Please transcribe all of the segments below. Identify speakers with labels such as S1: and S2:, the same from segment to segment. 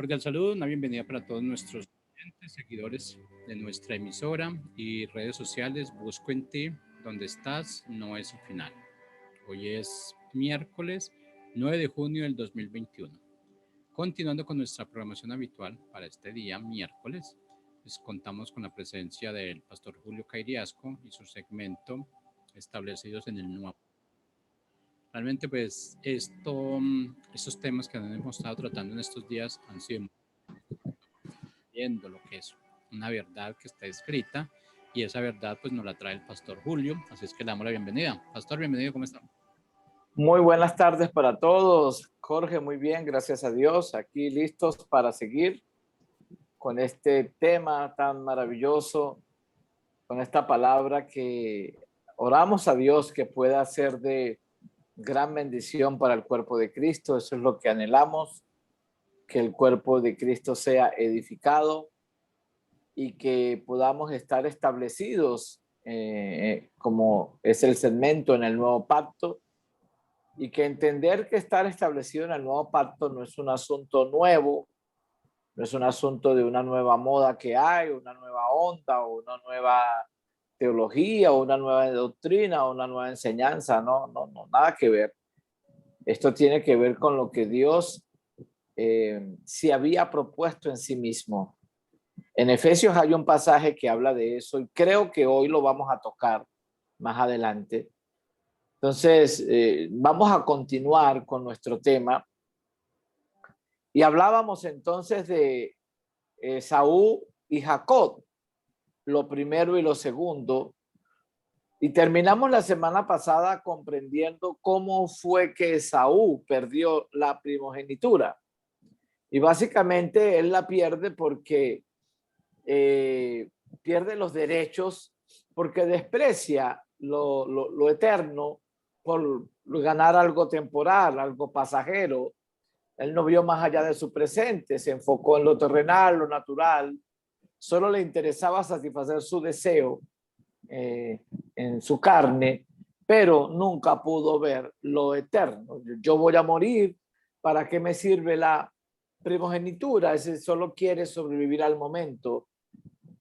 S1: Cordial saludo, una bienvenida para todos nuestros oyentes, seguidores de nuestra emisora y redes sociales. Busco en ti, donde estás, no es el final. Hoy es miércoles 9 de junio del 2021. Continuando con nuestra programación habitual para este día, miércoles, pues contamos con la presencia del pastor Julio Cairiasco y su segmento Establecidos en el Nuevo. Realmente, pues, estos temas que hemos estado tratando en estos días han sido viendo lo que es una verdad que está escrita y esa verdad, pues, nos la trae el pastor Julio. Así es que le damos la bienvenida. Pastor, bienvenido, ¿cómo está?
S2: Muy buenas tardes para todos. Jorge, muy bien, gracias a Dios. Aquí listos para seguir con este tema tan maravilloso, con esta palabra que oramos a Dios que pueda ser de gran bendición para el cuerpo de Cristo. Eso es lo que anhelamos, que el cuerpo de Cristo sea edificado y que podamos estar establecidos como es el segmento en el nuevo pacto, y que entender que estar establecido en el nuevo pacto no es un asunto nuevo, no es un asunto de una nueva moda que hay, una nueva onda, o una nueva teología, o una nueva doctrina, o una nueva enseñanza. No, nada que ver. Esto tiene que ver con lo que Dios se había propuesto en sí mismo. En Efesios hay un pasaje que habla de eso y creo que hoy lo vamos a tocar más adelante. Entonces, vamos a continuar con nuestro tema. Y hablábamos entonces de Esaú y Jacob, lo primero y lo segundo. Y terminamos la semana pasada comprendiendo cómo fue que Esaú perdió la primogenitura. Y básicamente él la pierde porque pierde los derechos, porque desprecia lo eterno por ganar algo temporal, algo pasajero. Él no vio más allá de su presente, se enfocó en lo terrenal, lo natural. Solo le interesaba satisfacer su deseo en su carne, pero nunca pudo ver lo eterno. Yo voy a morir, ¿para qué me sirve la primogenitura? Ese solo quiere sobrevivir al momento,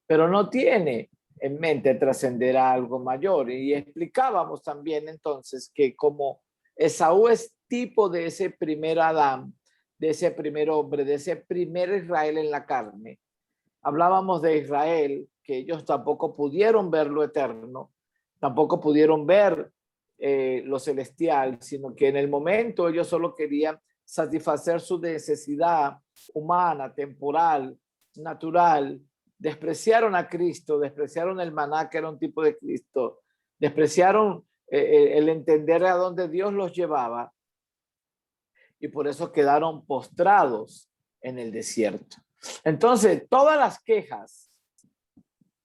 S2: pero no tiene en mente trascender a algo mayor. Y explicábamos también entonces que como Esaú es tipo de ese primer Adán, de ese primer hombre, de ese primer Israel en la carne, hablábamos de Israel, que ellos tampoco pudieron ver lo eterno, tampoco pudieron ver lo celestial, sino que en el momento ellos solo querían satisfacer su necesidad humana, temporal, natural. Despreciaron a Cristo, despreciaron el maná, que era un tipo de Cristo, despreciaron el entender a dónde Dios los llevaba, y por eso quedaron postrados en el desierto. Entonces, todas las quejas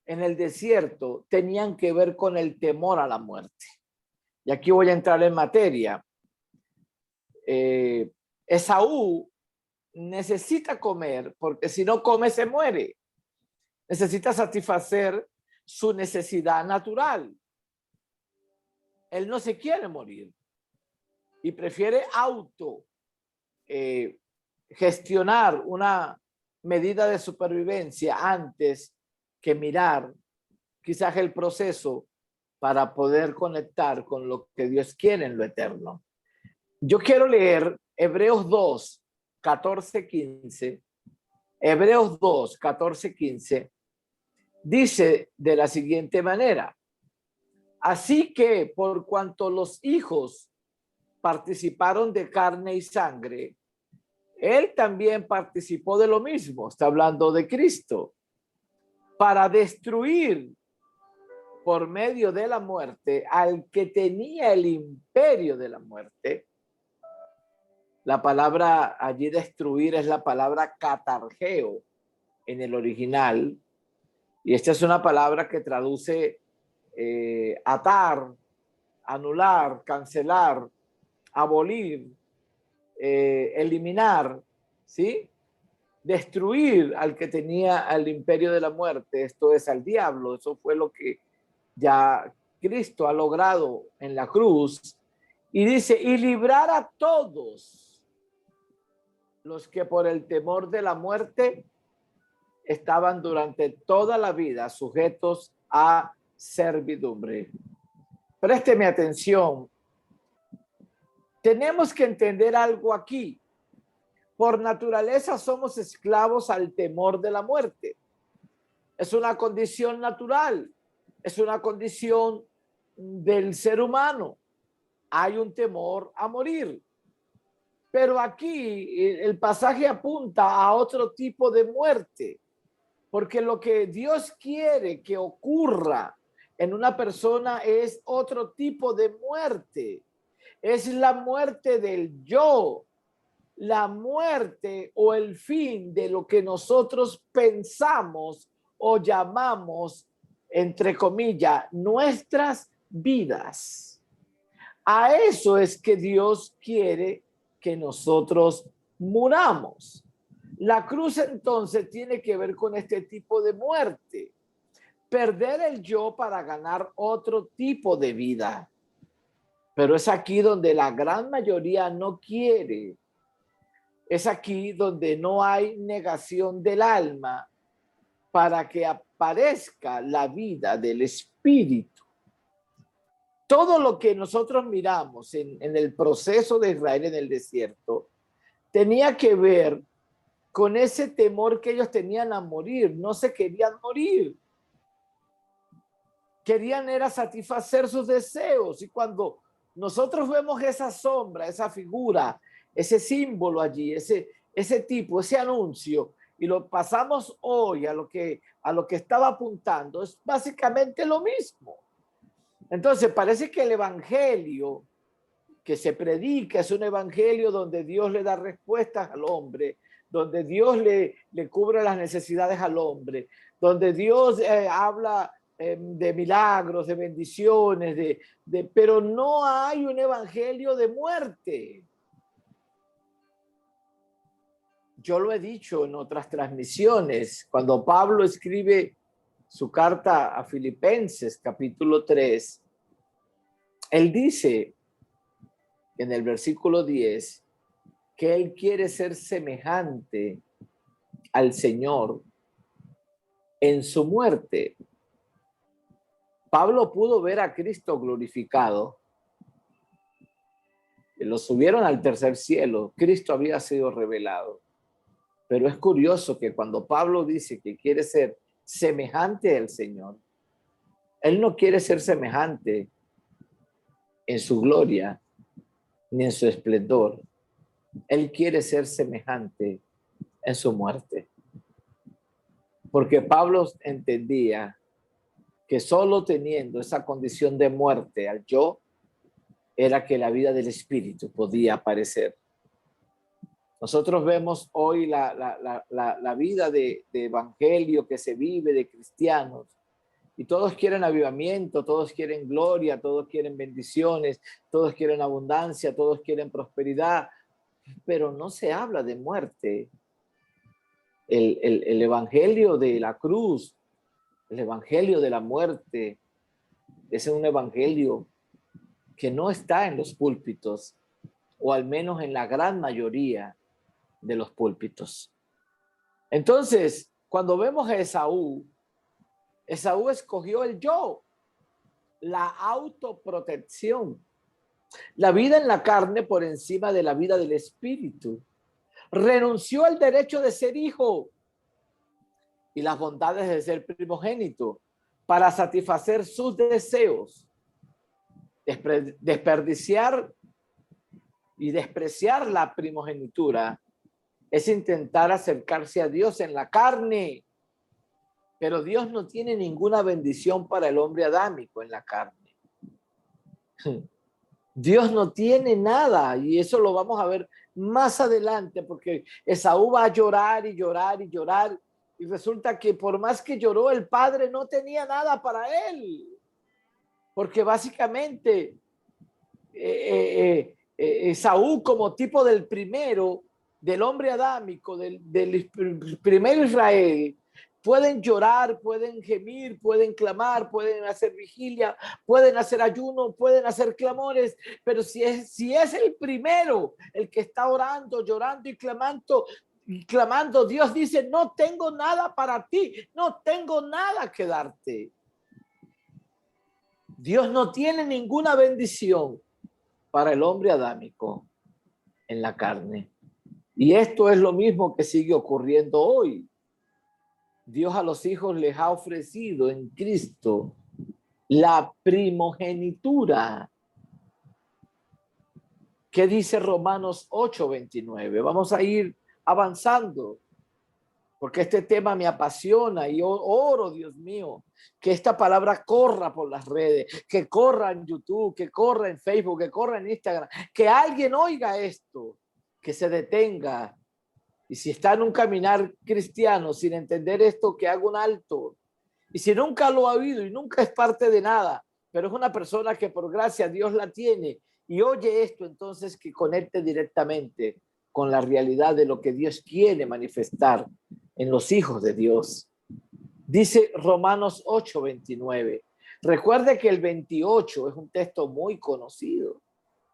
S2: en el desierto tenían que ver con el temor a la muerte. Y aquí voy a entrar en materia. Esaú necesita comer, porque si no come se muere. Necesita satisfacer su necesidad natural. Él no se quiere morir y prefiere gestionar una medida de supervivencia antes que mirar quizás el proceso para poder conectar con lo que Dios quiere en lo eterno. Yo quiero leer Hebreos 2, 14, 15. Hebreos 2, 14, 15. Dice de la siguiente manera: así que por cuanto los hijos participaron de carne y sangre, él también participó de lo mismo, está hablando de Cristo, para destruir por medio de la muerte al que tenía el imperio de la muerte. La palabra allí destruir es la palabra catargeo en el original, y esta es una palabra que traduce atar, anular, cancelar, abolir, eliminar, ¿sí? Destruir al que tenía el imperio de la muerte, esto es al diablo. Eso fue lo que ya Cristo ha logrado en la cruz. Y dice, y librar a todos los que por el temor de la muerte estaban durante toda la vida sujetos a servidumbre. Présteme atención. Tenemos que entender algo aquí. Por naturaleza somos esclavos al temor de la muerte. Es una condición natural, es una condición del ser humano. Hay un temor a morir. Pero aquí el pasaje apunta a otro tipo de muerte, porque lo que Dios quiere que ocurra en una persona es otro tipo de muerte. Es la muerte del yo, la muerte o el fin de lo que nosotros pensamos o llamamos, entre comillas, nuestras vidas. A eso es que Dios quiere que nosotros muramos. La cruz entonces tiene que ver con este tipo de muerte. Perder el yo para ganar otro tipo de vida. Pero es aquí donde la gran mayoría no quiere. Es aquí donde no hay negación del alma para que aparezca la vida del espíritu. Todo lo que nosotros miramos en el proceso de Israel en el desierto tenía que ver con ese temor que ellos tenían a morir. No se querían morir. Querían era satisfacer sus deseos. Y cuando nosotros vemos esa sombra, esa figura, ese símbolo allí, ese tipo, ese anuncio, y lo pasamos hoy a lo que estaba apuntando, es básicamente lo mismo. Entonces parece que el evangelio que se predica es un evangelio donde Dios le da respuestas al hombre, donde Dios le cubre las necesidades al hombre, donde Dios habla de milagros, de bendiciones, pero no hay un evangelio de muerte. Yo lo he dicho en otras transmisiones, cuando Pablo escribe su carta a Filipenses, capítulo 3, él dice en el versículo 10 que él quiere ser semejante al Señor en su muerte. Pablo pudo ver a Cristo glorificado. Lo subieron al tercer cielo. Cristo había sido revelado. Pero es curioso que cuando Pablo dice que quiere ser semejante al Señor, él no quiere ser semejante en su gloria ni en su esplendor. Él quiere ser semejante en su muerte. Porque Pablo entendía que solo teniendo esa condición de muerte al yo, era que la vida del espíritu podía aparecer. Nosotros vemos hoy la vida de evangelio que se vive de cristianos, y todos quieren avivamiento, todos quieren gloria, todos quieren bendiciones, todos quieren abundancia, todos quieren prosperidad, pero no se habla de muerte. El evangelio de la cruz, el evangelio de la muerte, es un evangelio que no está en los púlpitos, o al menos en la gran mayoría de los púlpitos. Entonces, cuando vemos a Esaú escogió el yo, la autoprotección, la vida en la carne por encima de la vida del espíritu. Renunció al derecho de ser hijo y las bondades de ser primogénito para satisfacer sus deseos. Desperdiciar y despreciar la primogenitura es intentar acercarse a Dios en la carne. Pero Dios no tiene ninguna bendición para el hombre adámico en la carne. Dios no tiene nada, y eso lo vamos a ver más adelante, porque Esaú va a llorar y llorar y llorar, y resulta que por más que lloró, el padre no tenía nada para él, porque básicamente Esaú, como tipo del primero, del hombre adámico, del primer Israel, Pueden llorar, pueden gemir, pueden clamar, pueden hacer vigilia, pueden hacer ayuno, pueden hacer clamores, pero si es el primero el que está orando, llorando y clamando, Dios dice, no tengo nada para ti, no tengo nada que darte. Dios no tiene ninguna bendición para el hombre adámico en la carne. Y esto es lo mismo que sigue ocurriendo hoy. Dios a los hijos les ha ofrecido en Cristo la primogenitura. ¿Qué dice Romanos 8:29? Vamos a ir avanzando, porque este tema me apasiona y oro, Dios mío, que esta palabra corra por las redes, que corra en YouTube, que corra en Facebook, que corra en Instagram, que alguien oiga esto, que se detenga. Y si está en un caminar cristiano sin entender esto, que haga un alto. Y si nunca lo ha oído y nunca es parte de nada, pero es una persona que por gracia Dios la tiene y oye esto, entonces que conecte directamente con la realidad de lo que Dios quiere manifestar en los hijos de Dios. Dice Romanos 8:29. Recuerde que el 28 es un texto muy conocido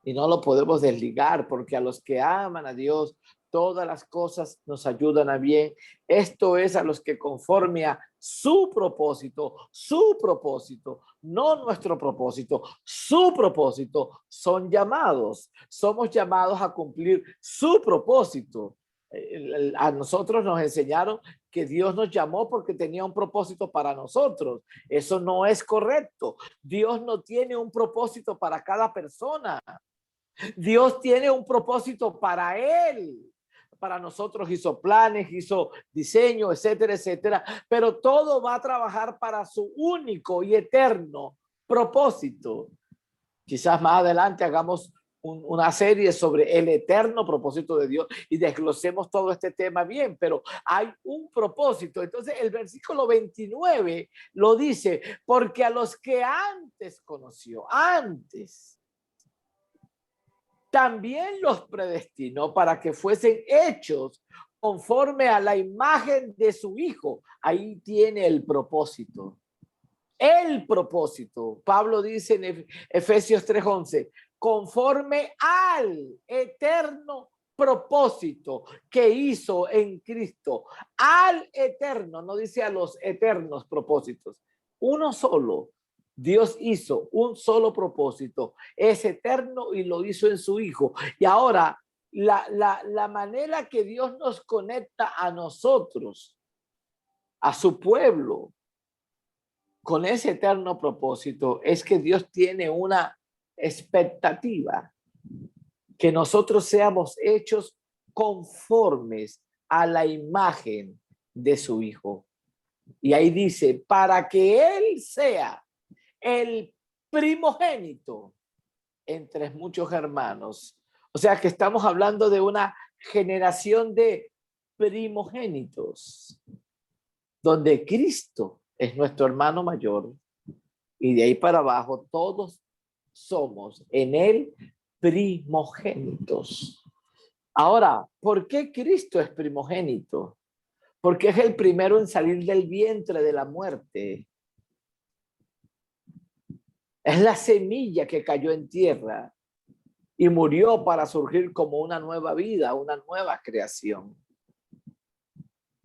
S2: y no lo podemos desligar, porque a los que aman a Dios, todas las cosas nos ayudan a bien. Esto es a los que conforme a su propósito, no nuestro propósito, su propósito, son llamados. Somos llamados a cumplir su propósito. A nosotros nos enseñaron que Dios nos llamó porque tenía un propósito para nosotros. Eso no es correcto. Dios no tiene un propósito para cada persona. Dios tiene un propósito para él. Para nosotros hizo planes, hizo diseño, etcétera, etcétera. Pero todo va a trabajar para su único y eterno propósito. Quizás más adelante hagamos una serie sobre el eterno propósito de Dios y desglosemos todo este tema bien, pero hay un propósito. Entonces el versículo 29 lo dice, porque a los que antes conoció, también los predestinó para que fuesen hechos conforme a la imagen de su Hijo. Ahí tiene el propósito. El propósito. Pablo dice en Efesios 3:11, conforme al eterno propósito que hizo en Cristo. Al eterno, no dice a los eternos propósitos. Uno solo. Dios hizo un solo propósito, es eterno y lo hizo en su Hijo. Y ahora, la manera que Dios nos conecta a nosotros, a su pueblo, con ese eterno propósito, es que Dios tiene una expectativa, que nosotros seamos hechos conformes a la imagen de su Hijo. Y ahí dice, para que Él sea el primogénito entre muchos hermanos. O sea que estamos hablando de una generación de primogénitos, donde Cristo es nuestro hermano mayor y de ahí para abajo todos somos en él primogénitos. Ahora, ¿por qué Cristo es primogénito? Porque es el primero en salir del vientre de la muerte. Es la semilla que cayó en tierra y murió para surgir como una nueva vida, una nueva creación.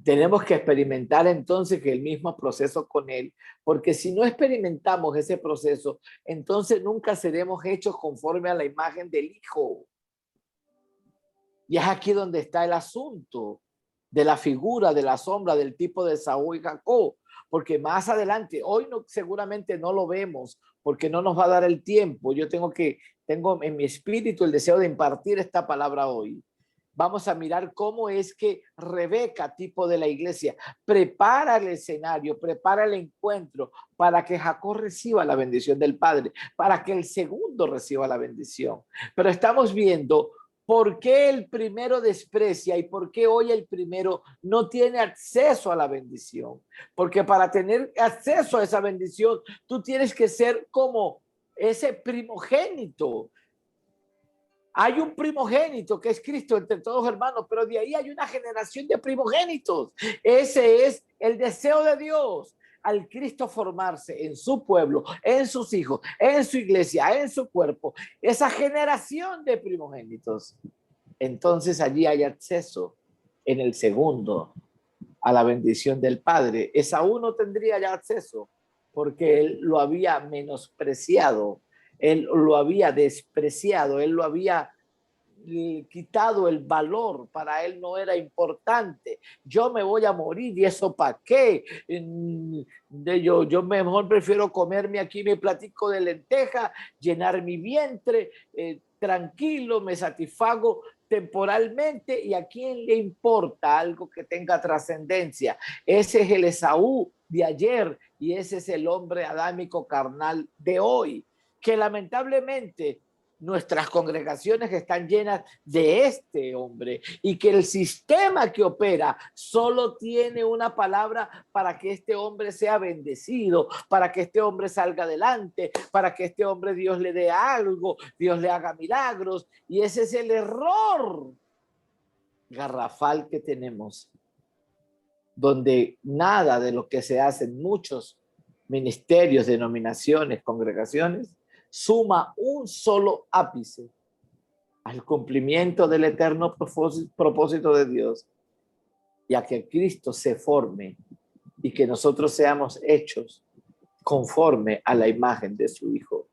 S2: Tenemos que experimentar entonces que el mismo proceso con él, porque si no experimentamos ese proceso, entonces nunca seremos hechos conforme a la imagen del Hijo. Y es aquí donde está el asunto de la figura, de la sombra, del tipo de Saúl y Jacob, porque más adelante, hoy no, seguramente no lo vemos, porque no nos va a dar el tiempo. Yo tengo en mi espíritu el deseo de impartir esta palabra hoy. Vamos a mirar cómo es que Rebeca, tipo de la iglesia, prepara el escenario, prepara el encuentro para que Jacob reciba la bendición del Padre, para que el segundo reciba la bendición. Pero estamos viendo por qué el primero desprecia y por qué hoy el primero no tiene acceso a la bendición. Porque para tener acceso a esa bendición, tú tienes que ser como ese primogénito. Hay un primogénito que es Cristo entre todos hermanos, pero de ahí hay una generación de primogénitos. Ese es el deseo de Dios, al Cristo formarse en su pueblo, en sus hijos, en su iglesia, en su cuerpo. Esa generación de primogénitos. Entonces allí hay acceso en el segundo a la bendición del Padre. Esaú no tendría ya acceso porque él lo había menospreciado, él lo había despreciado, él lo había quitado el valor, para él no era importante. Yo me voy a morir y eso para qué. Yo mejor prefiero comerme aquí mi platico de lenteja, llenar mi vientre, tranquilo, me satisfago temporalmente, y a quién le importa algo que tenga trascendencia. Ese es el Esaú de ayer y ese es el hombre adámico carnal de hoy, que lamentablemente nuestras congregaciones están llenas de este hombre, y que el sistema que opera solo tiene una palabra para que este hombre sea bendecido, para que este hombre salga adelante, para que este hombre Dios le dé algo, Dios le haga milagros. Y ese es el error garrafal que tenemos, donde nada de lo que se hace en muchos ministerios, denominaciones, congregaciones, suma un solo ápice al cumplimiento del eterno propósito de Dios, y a que Cristo se forme y que nosotros seamos hechos conforme a la imagen de su Hijo.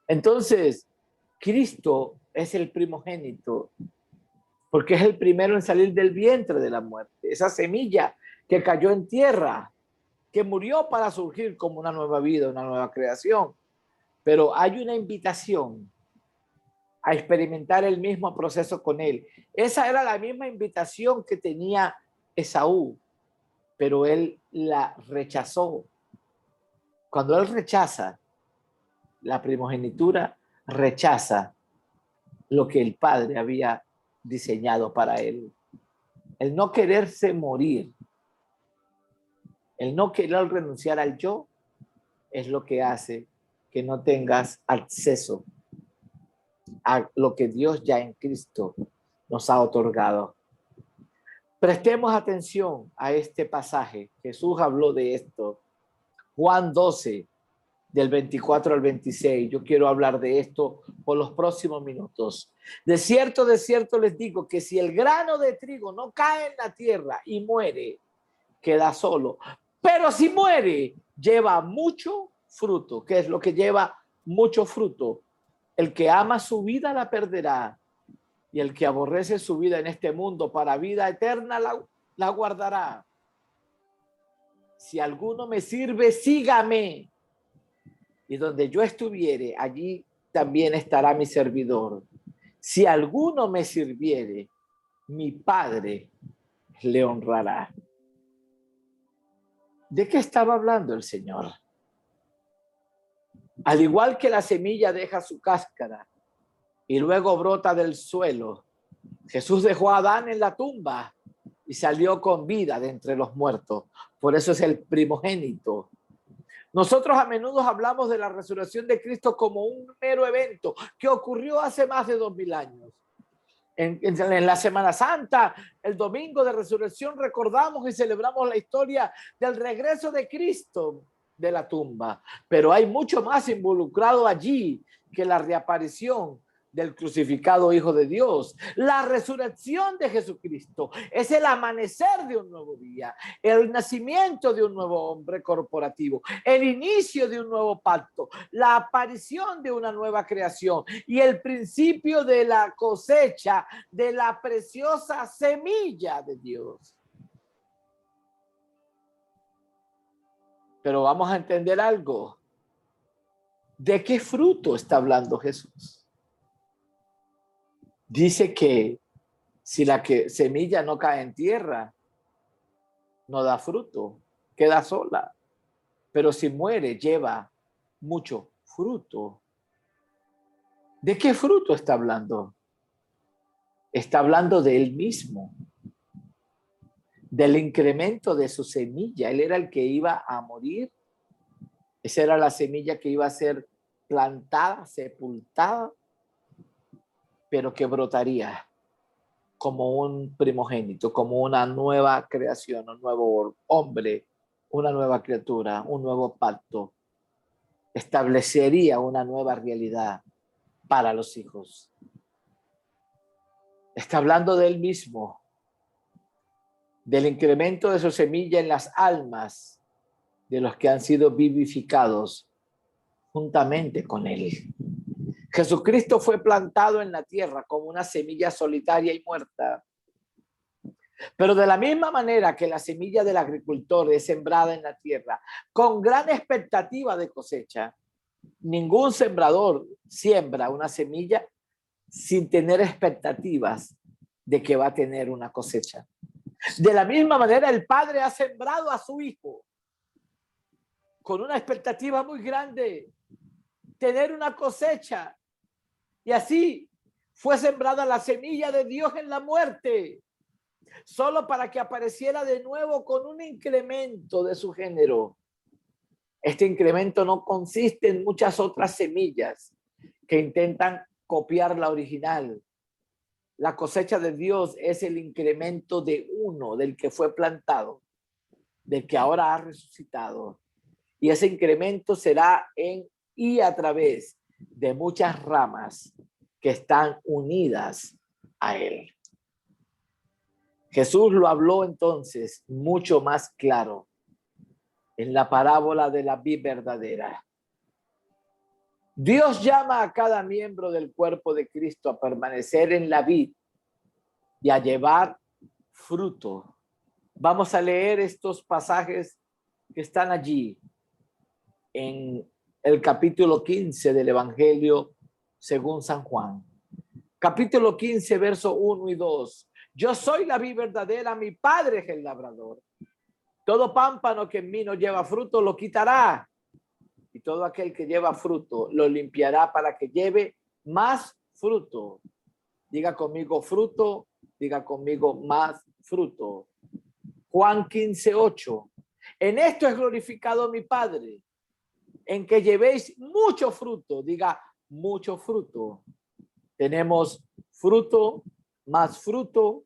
S2: Entonces, Cristo es el primogénito porque es el primero en salir del vientre de la muerte, esa semilla que cayó en tierra, que murió para surgir como una nueva vida, una nueva creación. Pero hay una invitación a experimentar el mismo proceso con él. Esa era la misma invitación que tenía Esaú, pero él la rechazó. Cuando él rechaza la primogenitura, rechaza lo que el Padre había diseñado para él. El no quererse morir, el no querer renunciar al yo, es lo que hace que no tengas acceso a lo que Dios ya en Cristo nos ha otorgado. Prestemos atención a este pasaje. Jesús habló de esto. Juan 12, del 24 al 26. Yo quiero hablar de esto por los próximos minutos. De cierto les digo que si el grano de trigo no cae en la tierra y muere, queda solo. Pero si muere, lleva mucho fruto. ¿Qué es lo que lleva mucho fruto? El que ama su vida la perderá, y el que aborrece su vida en este mundo para vida eterna la guardará. Si alguno me sirve, sígame. Y donde yo estuviere, allí también estará mi servidor. Si alguno me sirviere, mi Padre le honrará. ¿De qué estaba hablando el Señor? Al igual que la semilla deja su cáscara y luego brota del suelo, Jesús dejó a Adán en la tumba y salió con vida de entre los muertos. Por eso es el primogénito. Nosotros a menudo hablamos de la resurrección de Cristo como un mero evento que ocurrió hace más de 2000 años. En la Semana Santa, el domingo de resurrección, recordamos y celebramos la historia del regreso de Cristo de la tumba. Pero hay mucho más involucrado allí que la reaparición del crucificado Hijo de Dios. La resurrección de Jesucristo es el amanecer de un nuevo día, el nacimiento de un nuevo hombre corporativo, el inicio de un nuevo pacto, la aparición de una nueva creación y el principio de la cosecha de la preciosa semilla de Dios. Pero vamos a entender algo. ¿De qué fruto está hablando Jesús? Dice que si la semilla no cae en tierra, no da fruto, queda sola. Pero si muere, lleva mucho fruto. ¿De qué fruto está hablando? Está hablando de él mismo, del incremento de su semilla. Él era el que iba a morir. Esa era la semilla que iba a ser plantada, sepultada. pero que brotaría como un primogénito, como una nueva creación, un nuevo hombre, una nueva criatura, un nuevo pacto. Establecería una nueva realidad para los hijos. Está hablando de él mismo, del incremento de su semilla en las almas de los que han sido vivificados juntamente con él. Jesucristo fue plantado en la tierra como una semilla solitaria y muerta. Pero de la misma manera que la semilla del agricultor es sembrada en la tierra con gran expectativa de cosecha, ningún sembrador siembra una semilla sin tener expectativas de que va a tener una cosecha. De la misma manera, el Padre ha sembrado a su Hijo con una expectativa muy grande, tener una cosecha. Y así fue sembrada la semilla de Dios en la muerte, solo para que apareciera de nuevo con un incremento de su género. Este incremento no consiste en muchas otras semillas que intentan copiar la original. La cosecha de Dios es el incremento de uno, del que fue plantado, del que ahora ha resucitado. Y ese incremento será en y a través de muchas ramas que están unidas a él. Jesús lo habló entonces mucho más claro en la parábola de la vid verdadera. Dios llama a cada miembro del cuerpo de Cristo a permanecer en la vid y a llevar fruto. Vamos a leer estos pasajes que están allí en el capítulo 15 del Evangelio según San Juan. Capítulo 15, verso 1 y 2. Yo soy la vid verdadera, mi Padre es el labrador. Todo pámpano que en mí no lleva fruto lo quitará, y todo aquel que lleva fruto lo limpiará para que lleve más fruto. Diga conmigo fruto, diga conmigo más fruto. Juan 15, 8. En esto es glorificado mi Padre, en que llevéis mucho fruto, diga mucho fruto. Tenemos fruto, más fruto.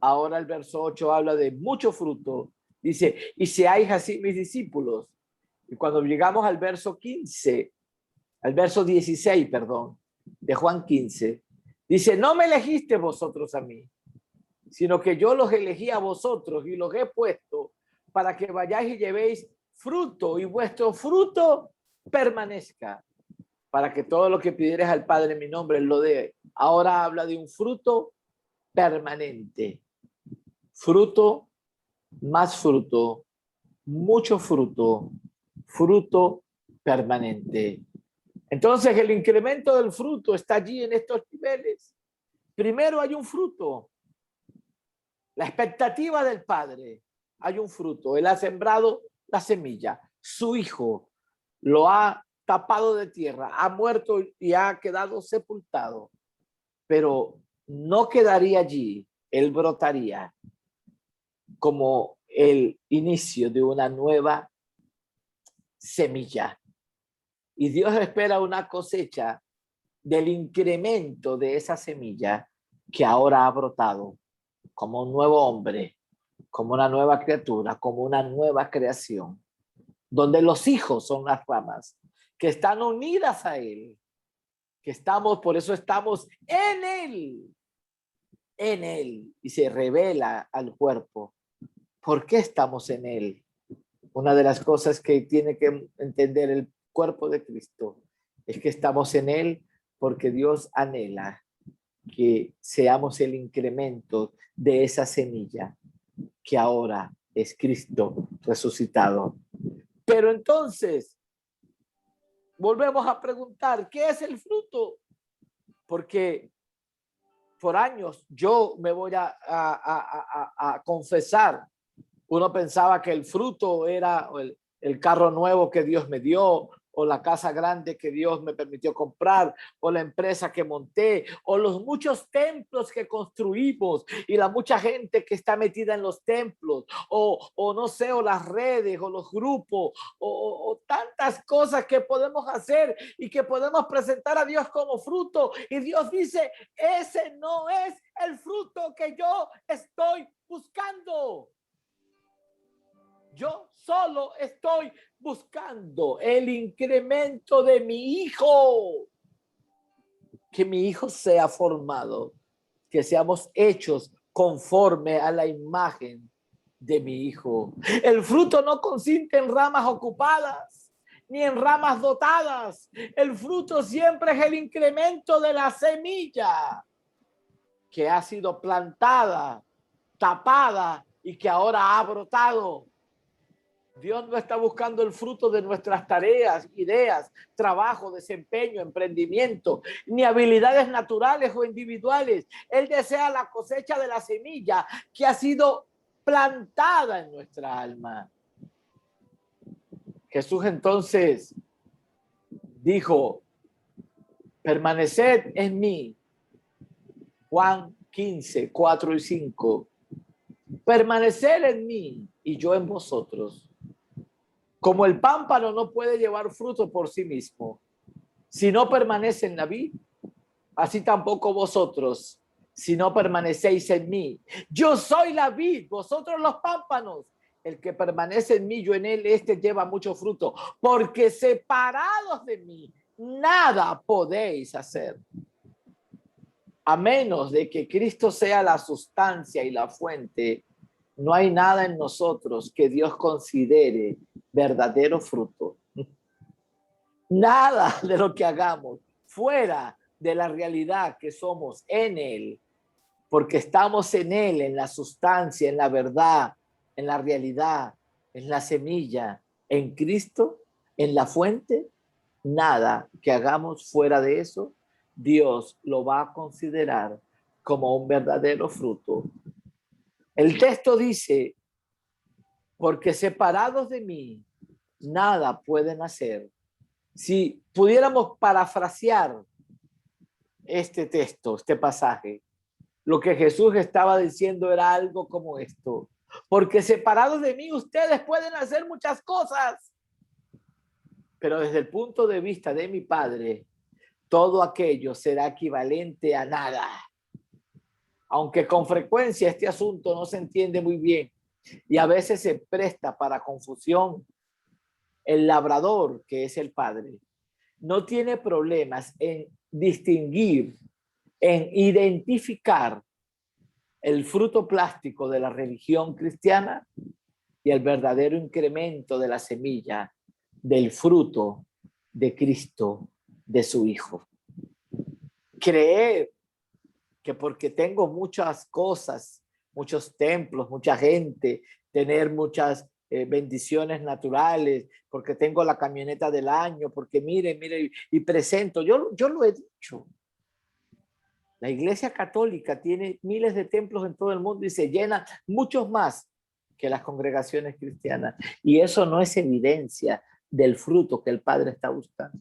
S2: Ahora el verso 8 habla de mucho fruto. Dice, y seáis así mis discípulos. Y cuando llegamos al verso 15, al verso 16, perdón, de Juan 15, dice, no me elegiste vosotros a mí, sino que yo los elegí a vosotros y los he puesto para que vayáis y llevéis fruto y vuestro fruto permanezca, para que todo lo que pidieres al Padre en mi nombre lo dé. Ahora habla de un fruto permanente. Fruto, más fruto, mucho fruto, fruto permanente. Entonces el incremento del fruto está allí en estos niveles. Primero hay un fruto. La expectativa del Padre. Hay un fruto. Él ha sembrado la semilla. Su Hijo lo ha tapado de tierra, ha muerto y ha quedado sepultado. Pero no quedaría allí. Él brotaría como el inicio de una nueva semilla. Y Dios espera una cosecha del incremento de esa semilla que ahora ha brotado como un nuevo hombre, como una nueva criatura, como una nueva creación, donde los hijos son las ramas que están unidas a él, que estamos, por eso estamos en él, y se revela al cuerpo. ¿Por qué estamos en él? Una de las cosas que tiene que entender el cuerpo de Cristo es que estamos en él porque Dios anhela que seamos el incremento de esa semilla que ahora es Cristo resucitado. Pero entonces, volvemos a preguntar, ¿qué es el fruto? Porque por años yo me voy a confesar. Uno pensaba que el fruto era el carro nuevo que Dios me dio, o la casa grande que Dios me permitió comprar, o la empresa que monté, o los muchos templos que construimos y la mucha gente que está metida en los templos, o no sé, o las redes, o los grupos, o tantas cosas que podemos hacer y que podemos presentar a Dios como fruto. Y Dios dice, ese no es el fruto que yo estoy buscando. Yo solo estoy buscando el incremento de mi hijo. Que mi hijo sea formado, que seamos hechos conforme a la imagen de mi hijo. El fruto no consiste en ramas ocupadas ni en ramas dotadas. El fruto siempre es el incremento de la semilla que ha sido plantada, tapada y que ahora ha brotado. Dios no está buscando el fruto de nuestras tareas, ideas, trabajo, desempeño, emprendimiento, ni habilidades naturales o individuales. Él desea la cosecha de la semilla que ha sido plantada en nuestra alma. Jesús entonces dijo, permaneced en mí. Juan 15, 4 y 5. Permanecer en mí y yo en vosotros. Como el pámpano no puede llevar fruto por sí mismo, si no permanece en la vid, así tampoco vosotros, si no permanecéis en mí. Yo soy la vid, vosotros los pámpanos. El que permanece en mí, yo en él, este lleva mucho fruto, porque separados de mí, nada podéis hacer. A menos de que Cristo sea la sustancia y la fuente, no hay nada en nosotros que Dios considere verdadero fruto. Nada de lo que hagamos fuera de la realidad que somos en Él, porque estamos en Él, en la sustancia, en la verdad, en la realidad, en la semilla, en Cristo, en la fuente. Nada que hagamos fuera de eso, Dios lo va a considerar como un verdadero fruto. El texto dice, porque separados de mí, nada pueden hacer. Si pudiéramos parafrasear este texto, este pasaje, lo que Jesús estaba diciendo era algo como esto. Porque separados de mí, ustedes pueden hacer muchas cosas. Pero desde el punto de vista de mi Padre, todo aquello será equivalente a nada. Aunque con frecuencia este asunto no se entiende muy bien y a veces se presta para confusión, el labrador, que es el Padre, no tiene problemas en distinguir, en identificar el fruto plástico de la religión cristiana y el verdadero incremento de la semilla del fruto de Cristo, de su Hijo. Creer que porque tengo muchas cosas, muchos templos, mucha gente, tener muchas bendiciones naturales, porque tengo la camioneta del año, porque mire, y presento. Yo lo he dicho. La Iglesia Católica tiene miles de templos en todo el mundo y se llena muchos más que las congregaciones cristianas. Y eso no es evidencia del fruto que el Padre está buscando.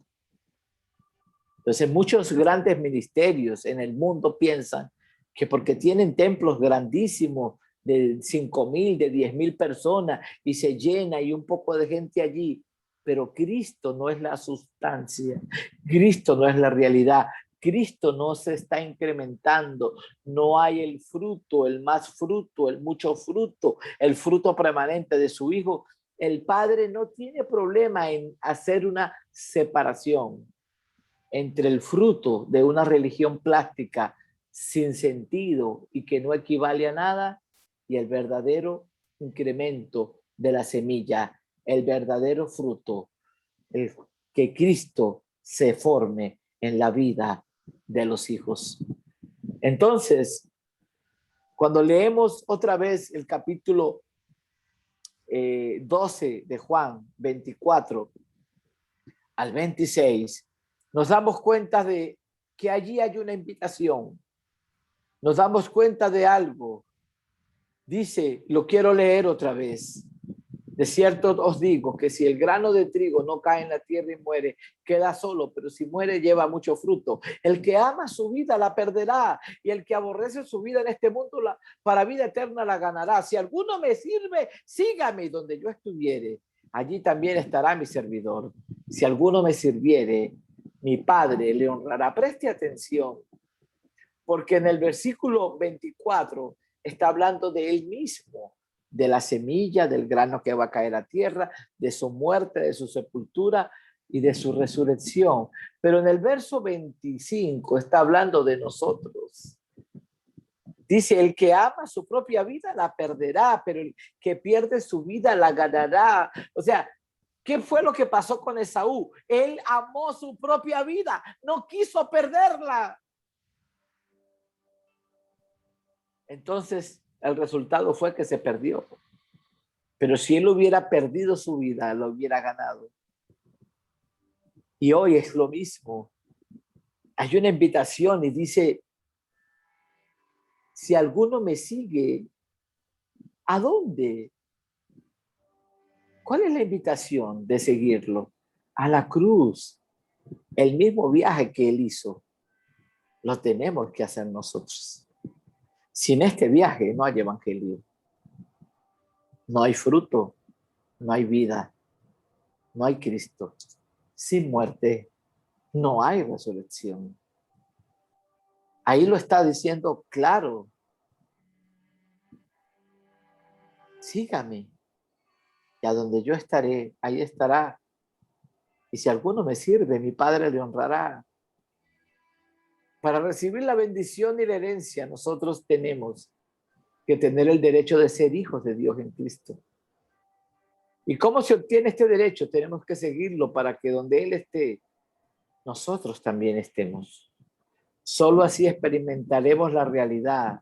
S2: Entonces, muchos grandes ministerios en el mundo piensan que porque tienen templos grandísimos de 5,000, de 10,000 personas y se llena y un poco de gente allí, pero Cristo no es la sustancia, Cristo no es la realidad, Cristo no se está incrementando, no hay el fruto, el más fruto, el mucho fruto, el fruto permanente de su Hijo. El Padre no tiene problema en hacer una separación entre el fruto de una religión plástica sin sentido y que no equivale a nada y el verdadero incremento de la semilla, el verdadero fruto, el que Cristo se forme en la vida de los hijos. Entonces, cuando leemos otra vez el capítulo 12 de Juan 24 al 26, nos damos cuenta de que allí hay una invitación. Nos damos cuenta de algo. Dice, lo quiero leer otra vez. De cierto os digo que si el grano de trigo no cae en la tierra y muere, queda solo, pero si muere lleva mucho fruto. El que ama su vida la perderá, y el que aborrece su vida en este mundo para vida eterna la ganará. Si alguno me sirve, sígame, y donde yo estuviere, allí también estará mi servidor. Si alguno me sirviere, mi Padre le honrará. Preste atención, porque en el versículo 24 está hablando de él mismo, de la semilla, del grano que va a caer a tierra, de su muerte, de su sepultura y de su resurrección. Pero en el verso 25 está hablando de nosotros. Dice, el que ama su propia vida la perderá, pero el que pierde su vida la ganará. O sea, ¿qué fue lo que pasó con Esaú? Él amó su propia vida, no quiso perderla. Entonces, el resultado fue que se perdió. Pero si él hubiera perdido su vida, lo hubiera ganado. Y hoy es lo mismo. Hay una invitación y dice, si alguno me sigue, ¿a dónde? ¿Cuál es la invitación de seguirlo? A la cruz. El mismo viaje que él hizo, lo tenemos que hacer nosotros. Sin este viaje no hay evangelio. No hay fruto, no hay vida, no hay Cristo. Sin muerte no hay resurrección. Ahí lo está diciendo claro. Sígame, y a donde yo estaré, ahí estará. Y si alguno me sirve, mi Padre le honrará. Para recibir la bendición y la herencia, nosotros tenemos que tener el derecho de ser hijos de Dios en Cristo. ¿Y cómo se obtiene este derecho? Tenemos que seguirlo para que donde Él esté, nosotros también estemos. Solo así experimentaremos la realidad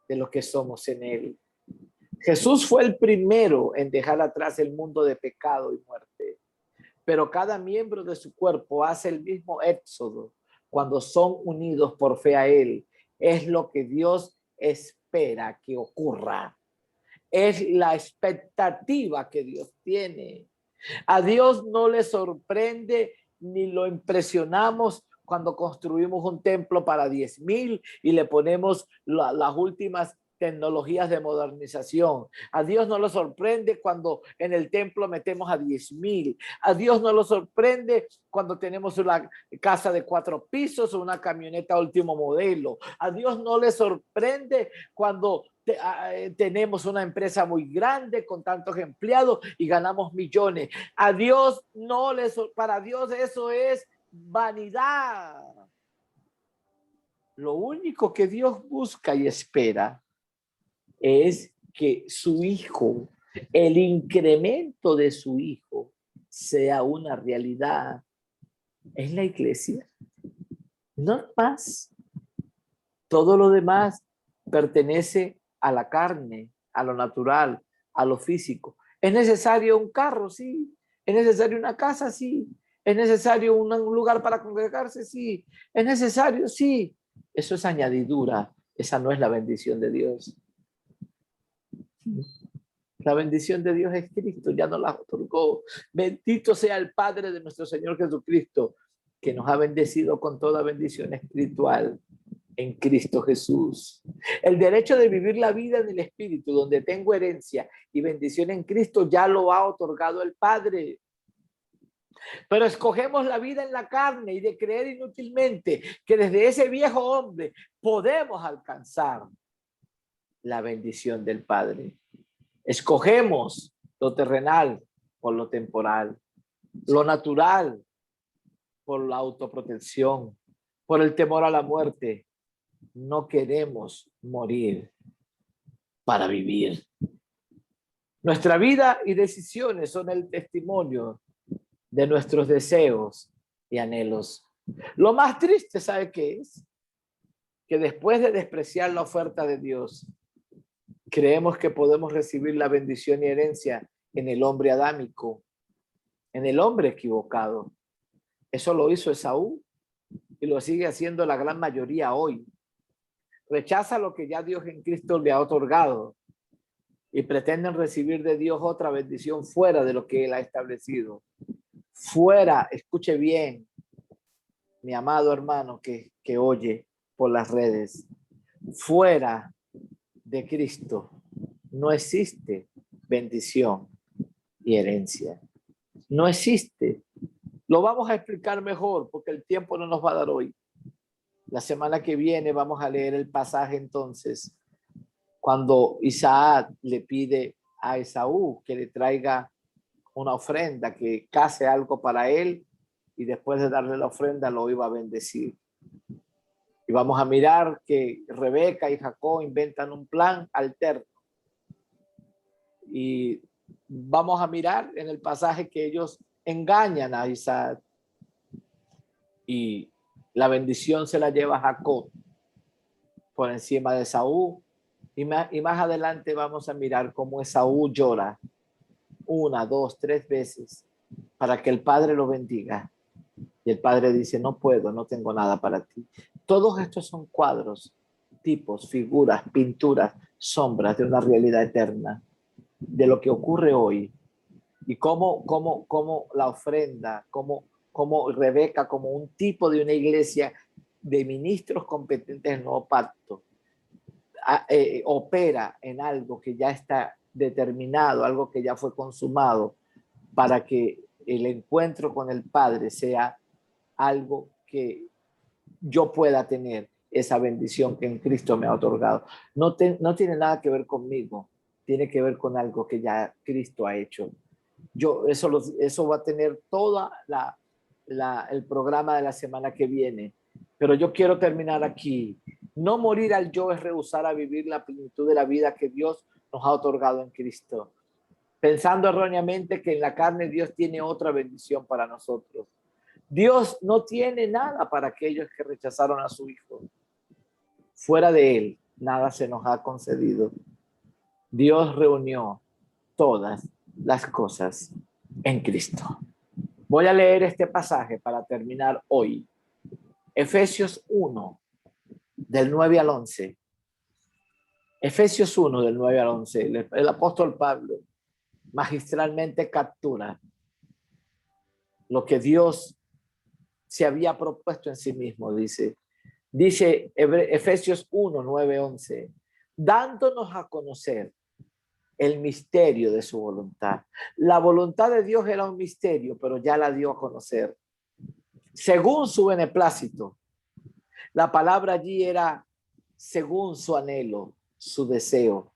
S2: de lo que somos en Él. Jesús fue el primero en dejar atrás el mundo de pecado y muerte, pero cada miembro de su cuerpo hace el mismo éxodo cuando son unidos por fe a Él. Es lo que Dios espera que ocurra. Es la expectativa que Dios tiene. A Dios no le sorprende ni lo impresionamos cuando construimos un templo para 10,000 y le ponemos las últimas tecnologías de modernización. A Dios no lo sorprende cuando en el templo metemos a 10,000. A Dios no lo sorprende cuando tenemos una casa de 4 pisos o una camioneta último modelo. A Dios no le sorprende cuando tenemos una empresa muy grande con tantos empleados y ganamos millones. A Dios no le, para Dios eso es vanidad. Lo único que Dios busca y espera es que su hijo, el incremento de su hijo, sea una realidad en la iglesia. No más. Todo lo demás pertenece a la carne, a lo natural, a lo físico. ¿Es necesario un carro? Sí. ¿Es necesario una casa? Sí. ¿Es necesario un lugar para congregarse? Sí. ¿Es necesario? Sí. Eso es añadidura. Esa no es la bendición de Dios. La bendición de Dios es Cristo, ya nos la otorgó. Bendito sea el Padre de nuestro Señor Jesucristo, que nos ha bendecido con toda bendición espiritual en Cristo Jesús. El derecho de vivir la vida en el Espíritu, donde tengo herencia y bendición en Cristo, ya lo ha otorgado el Padre. Pero escogemos la vida en la carne y de creer inútilmente que desde ese viejo hombre podemos alcanzar la bendición del Padre. Escogemos lo terrenal por lo temporal, lo natural por la autoprotección, por el temor a la muerte. No queremos morir para vivir. Nuestra vida y decisiones son el testimonio de nuestros deseos y anhelos. Lo más triste, ¿sabe qué es? Que después de despreciar la oferta de Dios, creemos que podemos recibir la bendición y herencia en el hombre adámico, en el hombre equivocado. Eso lo hizo Esaú y lo sigue haciendo la gran mayoría hoy. Rechaza lo que ya Dios en Cristo le ha otorgado y pretenden recibir de Dios otra bendición fuera de lo que Él ha establecido. Fuera, escuche bien, mi amado hermano que oye por las redes, fuera de Cristo no existe bendición y herencia. No existe. Lo vamos a explicar mejor porque el tiempo no nos va a dar hoy. La semana que viene vamos a leer el pasaje entonces cuando Isaac le pide a Esaú que le traiga una ofrenda, que case algo para él y después de darle la ofrenda lo iba a bendecir. Y vamos a mirar que Rebeca y Jacob inventan un plan alterno. Y vamos a mirar en el pasaje que ellos engañan a Isaac y la bendición se la lleva Jacob por encima de Esaú. Y más adelante vamos a mirar cómo Esaú llora 1, 2, 3 veces para que el padre lo bendiga. Y el padre dice, no puedo, no tengo nada para ti. Todos estos son cuadros, tipos, figuras, pinturas, sombras de una realidad eterna, de lo que ocurre hoy. Y cómo la ofrenda, cómo Rebeca, como un tipo de una iglesia de ministros competentes del nuevo pacto, opera en algo que ya está determinado, algo que ya fue consumado, para que el encuentro con el Padre sea algo que yo pueda tener esa bendición que en Cristo me ha otorgado. No tiene nada que ver conmigo, tiene que ver con algo que ya Cristo ha hecho. Eso va a tener toda el programa de la semana que viene, pero yo quiero terminar aquí. No morir al yo es rehusar a vivir la plenitud de la vida que Dios nos ha otorgado en Cristo, pensando erróneamente que en la carne Dios tiene otra bendición para nosotros. Dios no tiene nada para aquellos que rechazaron a su Hijo. Fuera de Él, nada se nos ha concedido. Dios reunió todas las cosas en Cristo. Voy a leer este pasaje para terminar hoy. Efesios 1, del 9 al 11. Efesios 1, del 9 al 11. El apóstol Pablo magistralmente captura lo que Dios se había propuesto en sí mismo, dice Efesios 1, 9, 11, dándonos a conocer el misterio de su voluntad. La voluntad de Dios era un misterio, pero ya la dio a conocer. Según su beneplácito. La palabra allí era según su anhelo, su deseo.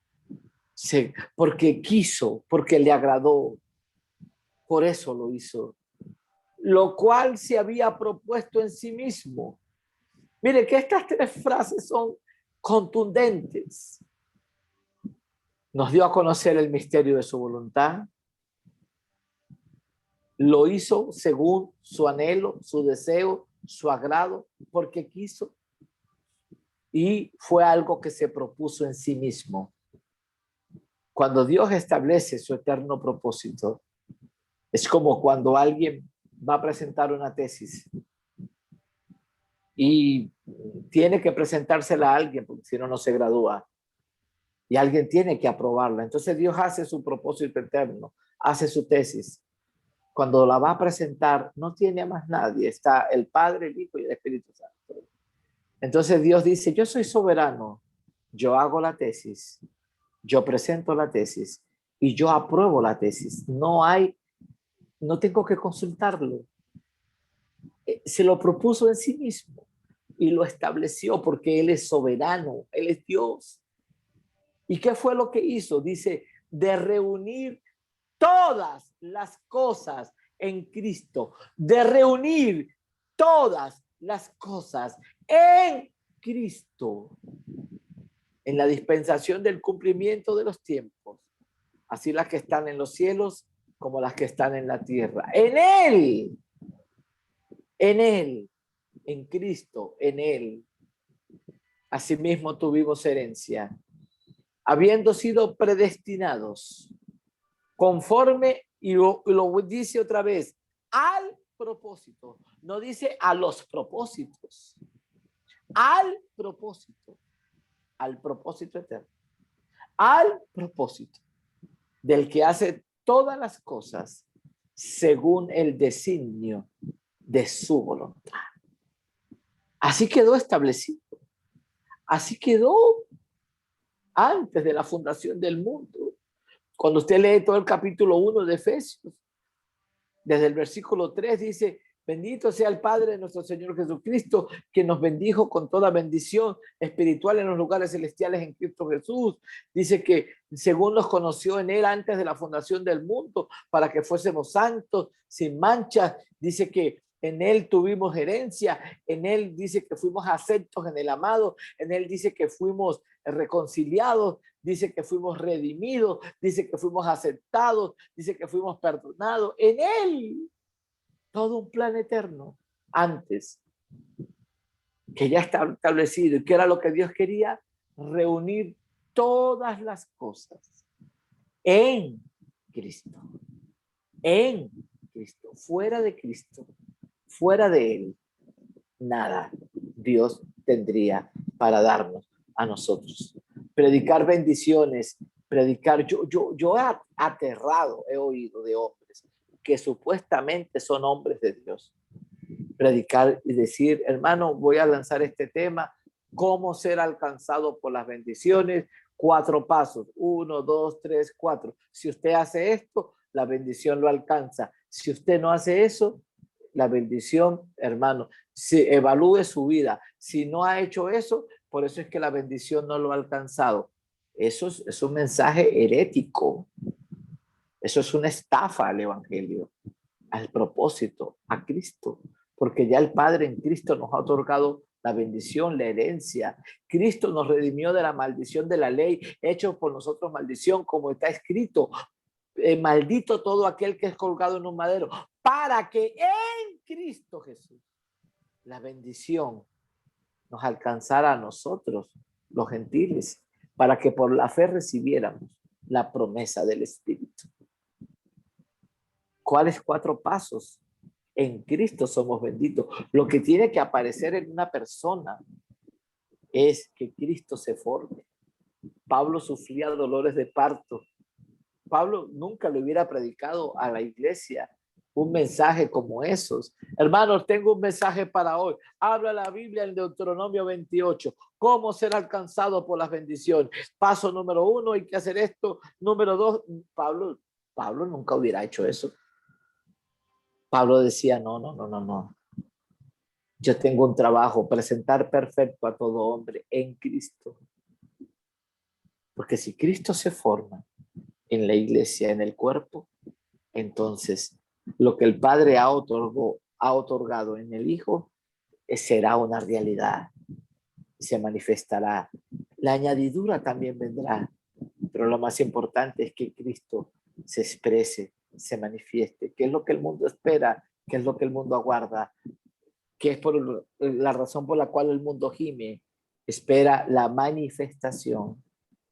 S2: Porque quiso, porque le agradó. Por eso lo hizo. Lo cual se había propuesto en sí mismo. Mire que estas 3 frases son contundentes. Nos dio a conocer el misterio de su voluntad. Lo hizo según su anhelo, su deseo, su agrado, porque quiso. Y fue algo que se propuso en sí mismo. Cuando Dios establece su eterno propósito, es como cuando alguien va a presentar una tesis y tiene que presentársela a alguien, porque si no, no se gradúa. Y alguien tiene que aprobarla. Entonces Dios hace su propósito eterno, hace su tesis. Cuando la va a presentar, no tiene a más nadie. Está el Padre, el Hijo y el Espíritu Santo. Entonces Dios dice, yo soy soberano. Yo hago la tesis. Yo presento la tesis. Y yo apruebo la tesis. No tengo que consultarlo. Se lo propuso en sí mismo. Y lo estableció porque Él es soberano. Él es Dios. ¿Y qué fue lo que hizo? Dice, de reunir todas las cosas en Cristo, de reunir todas las cosas en Cristo, en la dispensación del cumplimiento de los tiempos, así las que están en los cielos como las que están en la tierra. En Él, en Cristo, en Él. Asimismo tuvimos herencia, habiendo sido predestinados conforme, y lo dice otra vez, al propósito. No dice a los propósitos. Al propósito eterno. Al propósito del que hace todas las cosas según el designio de su voluntad. Así quedó establecido. Así quedó antes de la fundación del mundo. Cuando usted lee todo el capítulo 1 de Efesios, desde el versículo 3 dice: bendito sea el Padre de nuestro Señor Jesucristo, que nos bendijo con toda bendición espiritual en los lugares celestiales en Cristo Jesús. Dice que según nos conoció en él antes de la fundación del mundo, para que fuésemos santos, sin mancha. Dice que en él tuvimos herencia, en él dice que fuimos aceptos en el amado, en él dice que fuimos reconciliados, dice que fuimos redimidos, dice que fuimos aceptados, dice que fuimos perdonados. En él, todo un plan eterno antes, que ya está establecido. ¿Y qué era lo que Dios quería? Reunir todas las cosas en Cristo. En Cristo. Fuera de Cristo, fuera de él, nada Dios tendría para darnos a nosotros. Predicar bendiciones, predicar. Yo aterrado he oído de hombres que supuestamente son hombres de Dios. Predicar y decir: hermano, voy a lanzar este tema, cómo ser alcanzado por las bendiciones, 4 pasos, 1, 2, 3, 4. Si usted hace esto, la bendición lo alcanza. Si usted no hace eso, la bendición, hermano, si evalúe su vida. Si no ha hecho eso, por eso es que la bendición no lo ha alcanzado. Eso es un mensaje herético. Eso es una estafa al evangelio, al propósito, a Cristo, porque ya el Padre en Cristo nos ha otorgado la bendición, la herencia. Cristo nos redimió de la maldición de la ley, hecho por nosotros maldición, como está escrito: maldito todo aquel que es colgado en un madero, para que en Cristo Jesús la bendición nos alcanzara a nosotros, los gentiles, para que por la fe recibiéramos la promesa del Espíritu. ¿Cuáles 4 pasos? En Cristo somos benditos. Lo que tiene que aparecer en una persona es que Cristo se forme. Pablo sufría dolores de parto. Pablo nunca le hubiera predicado a la iglesia un mensaje como esos. Hermanos, tengo un mensaje para hoy. Habla la Biblia en Deuteronomio 28. ¿Cómo ser alcanzado por las bendiciones? Paso número 1, hay que hacer esto. Número 2, Pablo nunca hubiera hecho eso. Pablo decía: no. Yo tengo un trabajo, presentar perfecto a todo hombre en Cristo. Porque si Cristo se forma en la iglesia, en el cuerpo, entonces lo que el Padre ha otorgado en el Hijo será una realidad. Se manifestará. La añadidura también vendrá, pero lo más importante es que Cristo se exprese, se manifieste. ¿Qué es lo que el mundo espera? ¿Qué es lo que el mundo aguarda? ¿Qué es por la razón por la cual el mundo gime? Espera la manifestación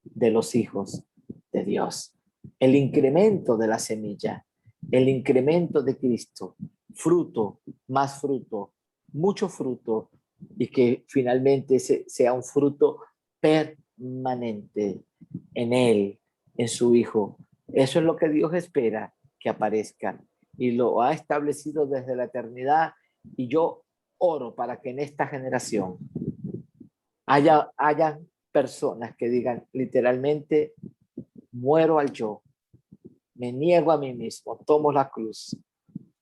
S2: de los hijos de Dios. El incremento de la semilla, el incremento de Cristo, fruto, más fruto, mucho fruto, y que finalmente sea un fruto permanente en él, en su Hijo. Eso es lo que Dios espera que aparezca, y lo ha establecido desde la eternidad. Y yo oro para que en esta generación hayan personas que digan literalmente: muero al yo, me niego a mí mismo, tomo la cruz.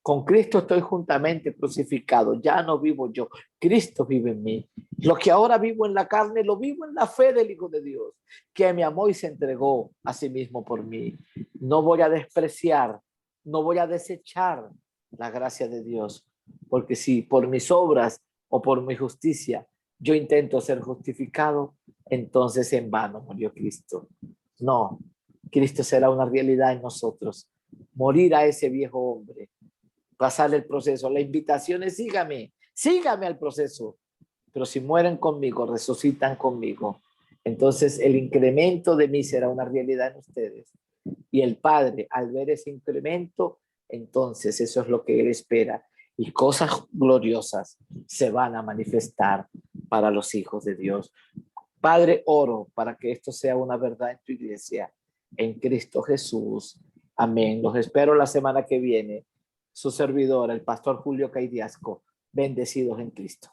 S2: Con Cristo estoy juntamente crucificado, ya no vivo yo, Cristo vive en mí. Lo que ahora vivo en la carne, lo vivo en la fe del Hijo de Dios, que me amó y se entregó a sí mismo por mí. No voy a despreciar, no voy a desechar la gracia de Dios, porque si por mis obras o por mi justicia yo intento ser justificado, entonces en vano murió Cristo. No, Cristo será una realidad en nosotros. Morir a ese viejo hombre, pasar el proceso. La invitación es: sígame al proceso. Pero si mueren conmigo, resucitan conmigo. Entonces el incremento de mí será una realidad en ustedes. Y el Padre, al ver ese incremento, entonces eso es lo que Él espera. Y cosas gloriosas se van a manifestar para los hijos de Dios. Padre, oro para que esto sea una verdad en tu iglesia, en Cristo Jesús. Amén. Los espero la semana que viene. Su servidor, el pastor Julio Caidiasco. Bendecidos en Cristo.